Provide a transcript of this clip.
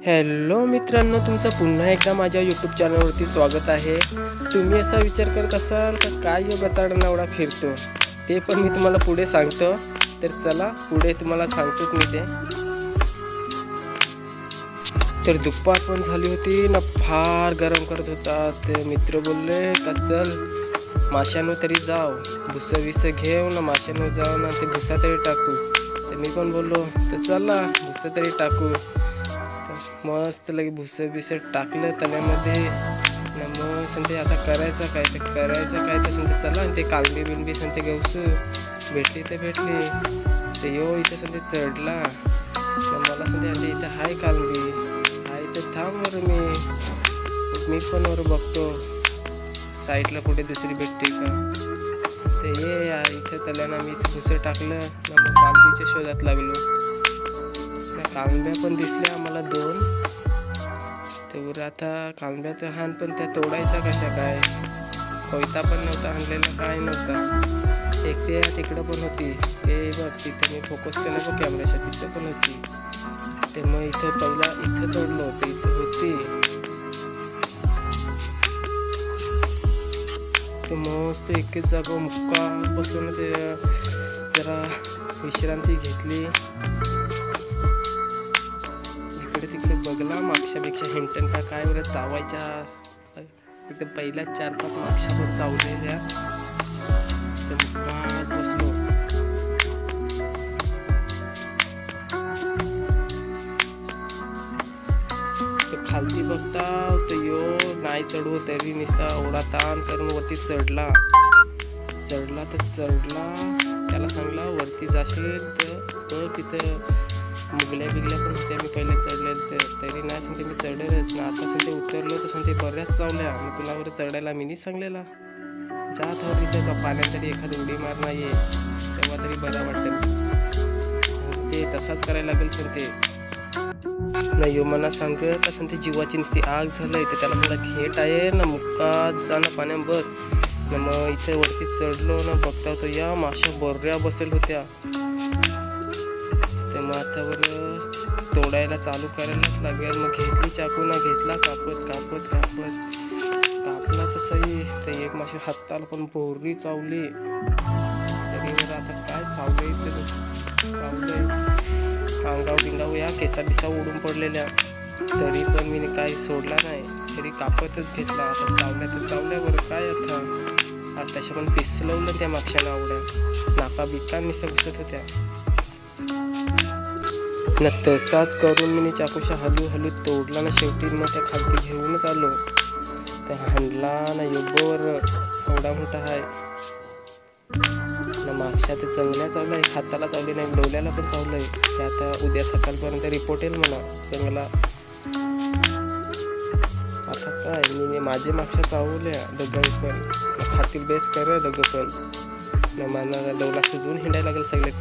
Hello मित्रांनो, तुमचं पुन्हा एकदा माझ्या यूट्यूब चॅनलवरती स्वागत आहे. तुम्ही असा विचार करत असाल का काय यो गचाडा एवढा फिरतो, ते पण मी तुम्हाला पुढे सांगतो. तर चला पुढे तुम्हाला सांगतोच मी ते. तर दुपार पण झाली होती ना, फार गरम करत होता. ते मित्र बोलले का चल माशांनो तरी जाव, भुसं विसं घेऊ ना, माशांनो जाऊ ना, ते भुसा तरी टाकू. तर मी पण बोललो तर चला भुसं तरी टाकू. मस्त लगे भुसं बिसं टाकलं तव्यामध्ये ना. मग संते आता करायचं काय तर संते चला. आणि ते कालबी बिलबी संते गवसू भेटली तर भेटली. ते यो इथे संते चढला ना, मला संते आले इथं हाय कालबी हाय, तर थांब वर मी पण वर बघतो साईडला कुठे दुसरी भेटते का. ते ये यार इथं तल्याना मी इथे भुसं टाकलं ना, मग कालबीच्या शोधात लागलो. कालब्या पण दिसल्या आम्हाला 2. तर आता कालब्या तर हान, पण त्या तोडायच्या कशा काय, कोयता पण नव्हता आणलेला, काय नव्हता. एक ते तिकडं पण होती, ते बघ तिथं मी फोकस केला बघ कॅमेऱ्याच्या, तिथं पण होती. ते मग इथं पहिला इथं चढलो होतं, इथं होती. ते मस्त एकच जागा मुक्का बसलो ना, ते जरा विश्रांती घेतली. तिकडे बघला मागच्यापेक्षा हिंटन का काय बरं चावायच्या, एकदम पहिल्या 4-5 मागच्या पण चावलेल्या. तर मुक्काच बसलो. तर खालती बघता तर यो नाही चढवो तरी नुसता ओढा ताण करून वरती चढला. तर चढला, त्याला सांगला वरती जाशील तर तिथं मुगल्या बिगल्या पण होत्या. मी पहिले चढले तरी नाही सांगते मी चढेलच ना. आता सांगते उतरलो तर सांगते बऱ्याच चावल्या. मग तुला वर चढायला मी नाही सांगलेला, जात हो तिथं का पाण्यात तरी एखादी उडी मार नाही आहे, तेव्हा तरी बरं वाटेल. ते तसाच करायला लागेल सांगते. नाही यो मना सांगते का सांगते जीवाची नुसती आग झालंय. तर त्याला मला घेट आहे ना, मुक्का जा ना पाण्यात बस ना. मग इथे वरती चढलो ना, बघता होतो या माशा बऱ्या बसेल होत्या. ते माथ्यावर तोडायला चालू करायलाच लागेल. मग घेतली चाकू ना, घेतला कापत कापला तर सही. तर एक माशी हाताला पण बोरी चावली. तरी आता काय चावलंय अंगाव बिंगाव या केसा बिसा उडून पडलेल्या. तरी पण मी काही सोडला नाही, तरी कापतच घेतला. आता चावल्या बरं काय आता तशा पण पिसलवलं त्या मागच्या नावड्या, नाका बिका निसं घुसत होत्या ना. तसाच करून मी चाकूशा हलू तोडला ना. शेवटी मग त्या खालती घेऊनच आलो. त्या हाणला ना, योगवर एवढा मोठा आहे ना. मागच्या ते चांगल्या चावलंय, हाताला चावले नाही, डोल्याला पण चावलंय. ते आता उद्या सकाळपर्यंत रिपोर्ट येईल मला चांगला. आता काय मी माझे मागच्या चावल्या दोघं पण खातील बेस कर दोघं पण ना. मला डोला सुजून हिंडायला लागेल सगळे.